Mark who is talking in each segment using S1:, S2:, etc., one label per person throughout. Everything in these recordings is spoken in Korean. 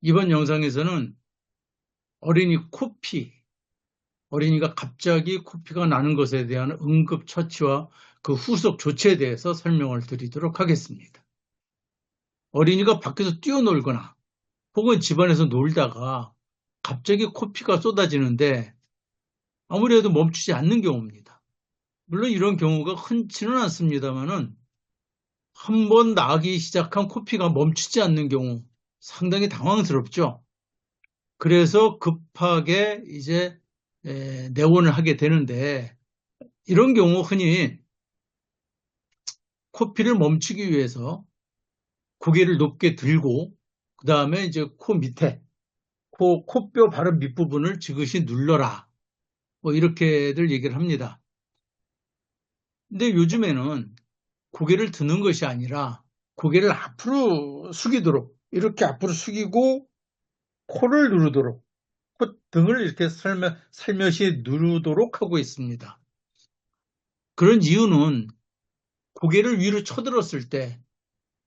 S1: 이번 영상에서는 어린이 코피, 어린이가 갑자기 코피가 나는 것에 대한 응급처치와 그 후속 조치에 대해서 설명을 드리도록 하겠습니다. 어린이가 밖에서 뛰어놀거나 혹은 집안에서 놀다가 갑자기 코피가 쏟아지는데 아무래도 멈추지 않는 경우입니다. 물론 이런 경우가 흔치는 않습니다만은 한번 나기 시작한 코피가 멈추지 않는 경우 상당히 당황스럽죠. 그래서 급하게 이제 내원을 하게 되는데 이런 경우 흔히 코피를 멈추기 위해서 고개를 높게 들고 그 다음에 이제 코 밑에 코뼈 바로 밑부분을 지그시 눌러라 뭐 이렇게들 얘기를 합니다. 근데 요즘에는 고개를 드는 것이 아니라 고개를 앞으로 숙이도록 이렇게 앞으로 숙이고 코를 누르도록 콧등을 이렇게 살며시 누르도록 하고 있습니다. 그런 이유는 고개를 위로 쳐들었을 때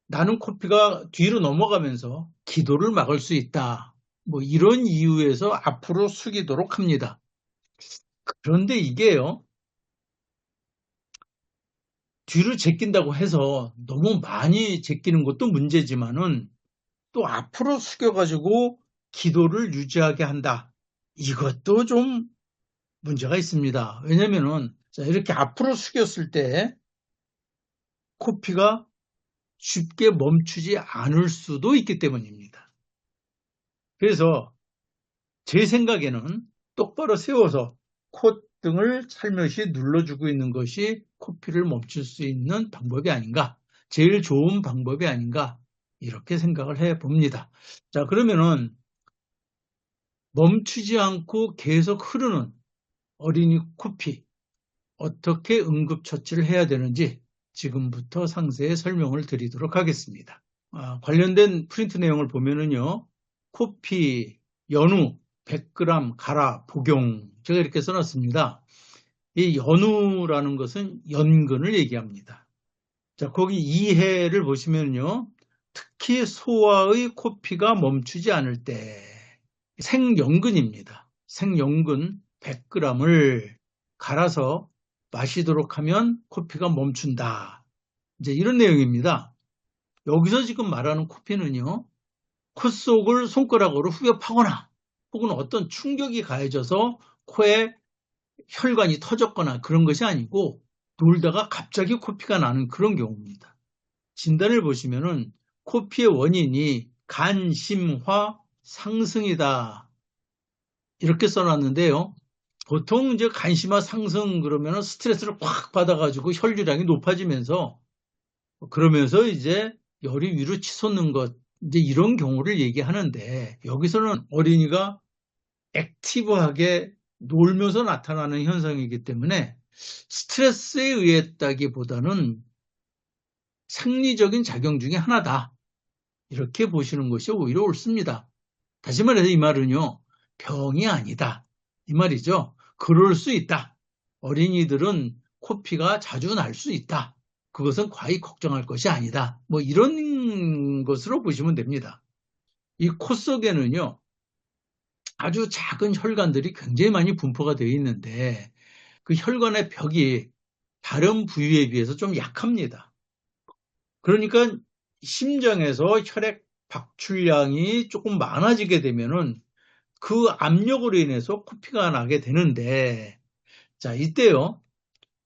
S1: 나는 코피가 뒤로 넘어가면서 기도를 막을 수 있다. 뭐 이런 이유에서 앞으로 숙이도록 합니다. 그런데 이게요, 뒤로 제낀다고 해서 너무 많이 제끼는 것도 문제지만은 또 앞으로 숙여가지고 기도를 유지하게 한다. 이것도 좀 문제가 있습니다. 왜냐면은 이렇게 앞으로 숙였을 때 코피가 쉽게 멈추지 않을 수도 있기 때문입니다. 그래서 제 생각에는 똑바로 세워서 콧등을 살며시 눌러주고 있는 것이 코피를 멈출 수 있는 방법이 아닌가, 제일 좋은 방법이 아닌가 이렇게 생각을 해봅니다. 자, 그러면은 멈추지 않고 계속 흐르는 어린이 코피 어떻게 응급처치를 해야 되는지 지금부터 상세히 설명을 드리도록 하겠습니다. 관련된 프린트 내용을 보면은요, 코피, 연우 100g 갈아 복용 제가 이렇게 써놨습니다. 이 연우라는 것은 연근을 얘기합니다. 자, 거기 이해를 보시면요, 특히 소아의 코피가 멈추지 않을 때 생연근입니다. 생연근 100g을 갈아서 마시도록 하면 코피가 멈춘다. 이제 이런 내용입니다. 여기서 지금 말하는 코피는요, 코 속을 손가락으로 후벼 파거나 혹은 어떤 충격이 가해져서 코에 혈관이 터졌거나 그런 것이 아니고 놀다가 갑자기 코피가 나는 그런 경우입니다. 진단을 보시면은 코피의 원인이 간심화 상승이다. 이렇게 써놨는데요. 보통 이제 간심화 상승 그러면 스트레스를 꽉 받아가지고 혈류량이 높아지면서 그러면서 이제 열이 위로 치솟는 것, 이제 이런 경우를 얘기하는데 여기서는 어린이가 액티브하게 놀면서 나타나는 현상이기 때문에 스트레스에 의했다기보다는 생리적인 작용 중에 하나다. 이렇게 보시는 것이 오히려 옳습니다. 다시 말해서 이 말은요, 병이 아니다. 이 말이죠. 그럴 수 있다. 어린이들은 코피가 자주 날 수 있다. 그것은 과히 걱정할 것이 아니다. 뭐 이런 것으로 보시면 됩니다. 이 코 속에는요, 아주 작은 혈관들이 굉장히 많이 분포가 되어 있는데 그 혈관의 벽이 다른 부위에 비해서 좀 약합니다. 그러니까 심장에서 혈액 박출량이 조금 많아지게 되면은 그 압력으로 인해서 코피가 나게 되는데, 자, 이때요,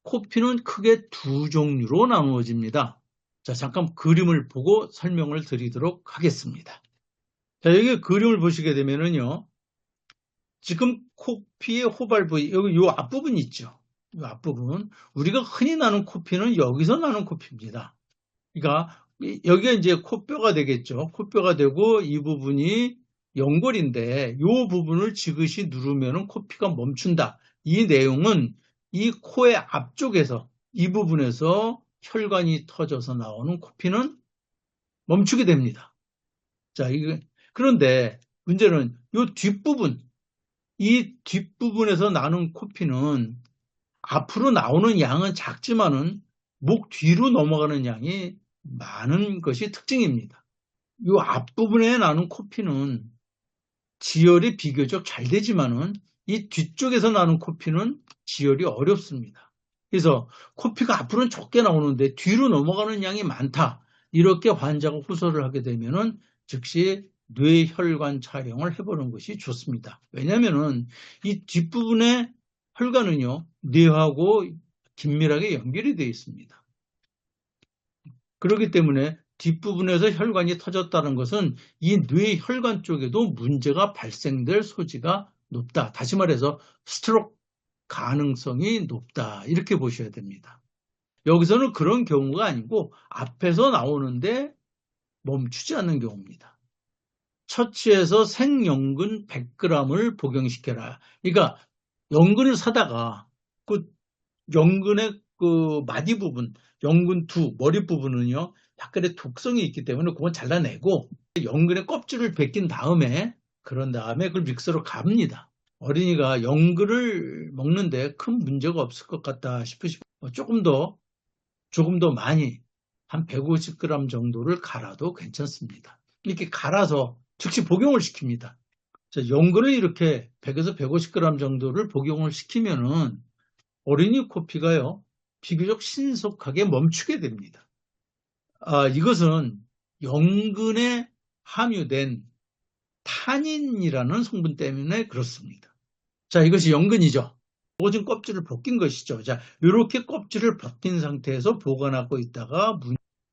S1: 코피는 크게 두 종류로 나누어집니다. 자, 잠깐 그림을 보고 설명을 드리도록 하겠습니다. 자, 여기 그림을 보시게 되면은요, 지금 코피의 호발 부위, 여기 요 앞부분 있죠. 이 앞부분. 우리가 흔히 나는 코피는 여기서 나는 코피입니다. 그러니까 여기가 이제 코뼈가 되겠죠. 코뼈가 되고 이 부분이 연골인데 이 부분을 지그시 누르면 코피가 멈춘다. 이 내용은 이 코의 앞쪽에서 이 부분에서 혈관이 터져서 나오는 코피는 멈추게 됩니다. 자, 그런데 문제는 이 뒷부분, 이 뒷부분에서 나는 코피는 앞으로 나오는 양은 작지만은 목 뒤로 넘어가는 양이 많은 것이 특징입니다. 이 앞부분에 나는 코피는 지혈이 비교적 잘 되지만은 이 뒤쪽에서 나는 코피는 지혈이 어렵습니다. 그래서 코피가 앞으로는 적게 나오는데 뒤로 넘어가는 양이 많다. 이렇게 환자가 호소를 하게 되면은 즉시 뇌혈관 촬영을 해보는 것이 좋습니다. 왜냐하면은 이 뒷부분의 혈관은요, 뇌하고 긴밀하게 연결이 되어 있습니다. 그렇기 때문에 뒷부분에서 혈관이 터졌다는 것은 이 뇌혈관 쪽에도 문제가 발생될 소지가 높다. 다시 말해서 스트로크 가능성이 높다. 이렇게 보셔야 됩니다. 여기서는 그런 경우가 아니고 앞에서 나오는데 멈추지 않는 경우입니다. 처치해서 생연근 100g을 복용시켜라. 그러니까 연근을 사다가 그 연근의 그 마디 부분, 연근 두, 머리 부분은요, 약간의 독성이 있기 때문에 그건 잘라내고 연근의 껍질을 벗긴 다음에 그런 다음에 그걸 믹서로 갑니다. 어린이가 연근을 먹는데 큰 문제가 없을 것 같다 싶으시면 조금 더 많이 한 150g 정도를 갈아도 괜찮습니다. 이렇게 갈아서 즉시 복용을 시킵니다. 연근을 이렇게 100에서 150g 정도를 복용을 시키면은 어린이 코피가요, 비교적 신속하게 멈추게 됩니다. 이것은 연근에 함유된 타닌이라는 성분 때문에 그렇습니다. 자, 이것이 연근이죠. 모든 껍질을 벗긴 것이죠. 자, 이렇게 껍질을 벗긴 상태에서 보관하고 있다가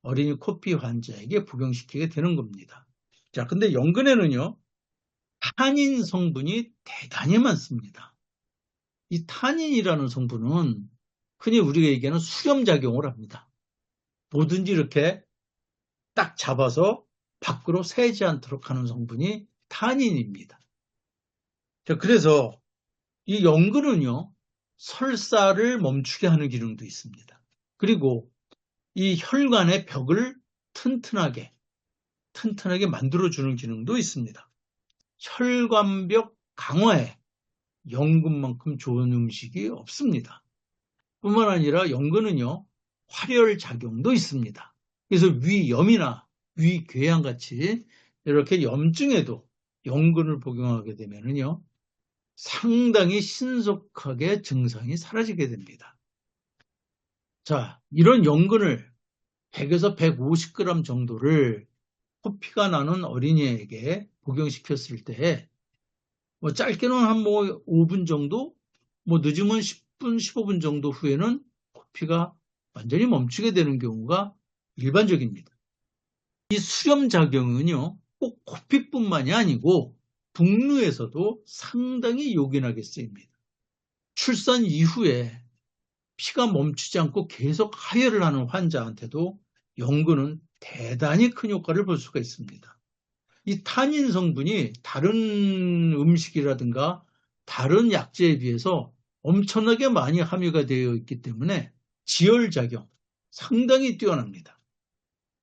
S1: 어린이 코피 환자에게 복용시키게 되는 겁니다. 자, 근데 연근에는요, 타닌 성분이 대단히 많습니다. 이 타닌이라는 성분은 흔히 우리가 얘기하는 수렴작용을 합니다. 뭐든지 이렇게 딱 잡아서 밖으로 새지 않도록 하는 성분이 타닌입니다. 자, 그래서 이 연근은요, 설사를 멈추게 하는 기능도 있습니다. 그리고 이 혈관의 벽을 튼튼하게 만들어주는 기능도 있습니다. 혈관벽 강화에 연근만큼 좋은 음식이 없습니다. 뿐만 아니라 연근은요, 활혈 작용도 있습니다. 그래서 위염이나 위궤양 같이 이렇게 염증에도 연근을 복용하게 되면은요, 상당히 신속하게 증상이 사라지게 됩니다. 자, 이런 연근을 100에서 150g 정도를 코피가 나는 어린이에게 복용시켰을 때, 짧게는 한 5분 정도, 늦으면 10분, 15분 정도 후에는 코피가 완전히 멈추게 되는 경우가 일반적입니다. 이 수렴작용은요, 꼭 코피뿐만이 아니고 북루에서도 상당히 요긴하게 쓰입니다. 출산 이후에 피가 멈추지 않고 계속 하혈을 하는 환자한테도 연근은 대단히 큰 효과를 볼 수가 있습니다. 이 타닌 성분이 다른 음식이라든가 다른 약재에 비해서 엄청나게 많이 함유가 되어 있기 때문에 지혈작용 상당히 뛰어납니다.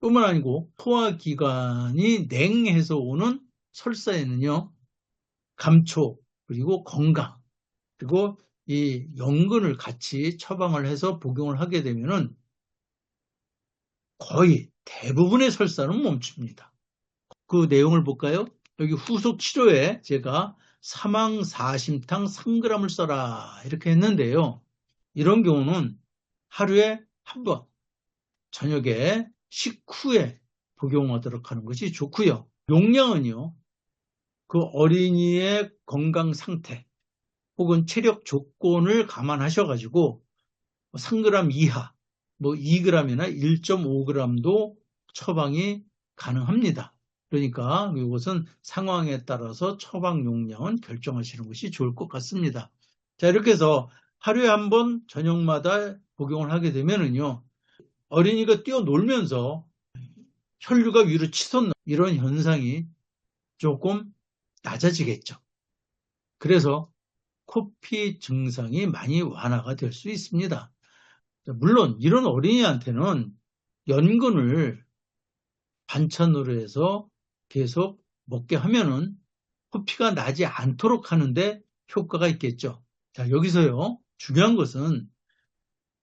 S1: 뿐만 아니고 소화기관이 냉해서 오는 설사에는요, 감초 그리고 건강 그리고 이 연근을 같이 처방을 해서 복용을 하게 되면은 거의 대부분의 설사는 멈춥니다. 그 내용을 볼까요? 여기 후속 치료에 제가 사망사심탕 3g을 써라 이렇게 했는데요. 이런 경우는 하루에 한 번 저녁에 식후에 복용하도록 하는 것이 좋고요. 용량은요, 그 어린이의 건강 상태 혹은 체력 조건을 감안하셔가지고 3g 이하, 2g이나 1.5g도 처방이 가능합니다. 그러니까 이것은 상황에 따라서 처방 용량은 결정하시는 것이 좋을 것 같습니다. 자, 이렇게 해서 하루에 한 번 저녁마다 복용을 하게 되면은요, 어린이가 뛰어놀면서 혈류가 위로 치솟는 이런 현상이 조금 낮아지겠죠. 그래서 코피 증상이 많이 완화가 될 수 있습니다. 물론 이런 어린이한테는 연근을 반찬으로 해서 계속 먹게 하면은 코피가 나지 않도록 하는데 효과가 있겠죠. 자, 여기서요, 중요한 것은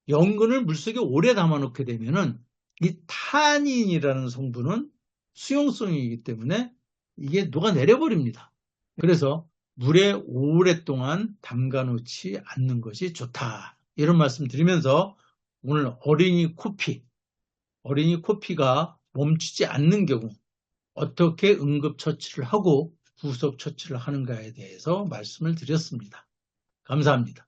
S1: 연근을 물속에 오래 담아놓게 되면은 이 타닌이라는 성분은 수용성이기 때문에 이게 녹아내려 버립니다. 그래서 물에 오랫동안 담가 놓지 않는 것이 좋다. 이런 말씀 드리면서 오늘 어린이 코피가 멈추지 않는 경우 어떻게 응급처치를 하고 구속처치를 하는가에 대해서 말씀을 드렸습니다. 감사합니다.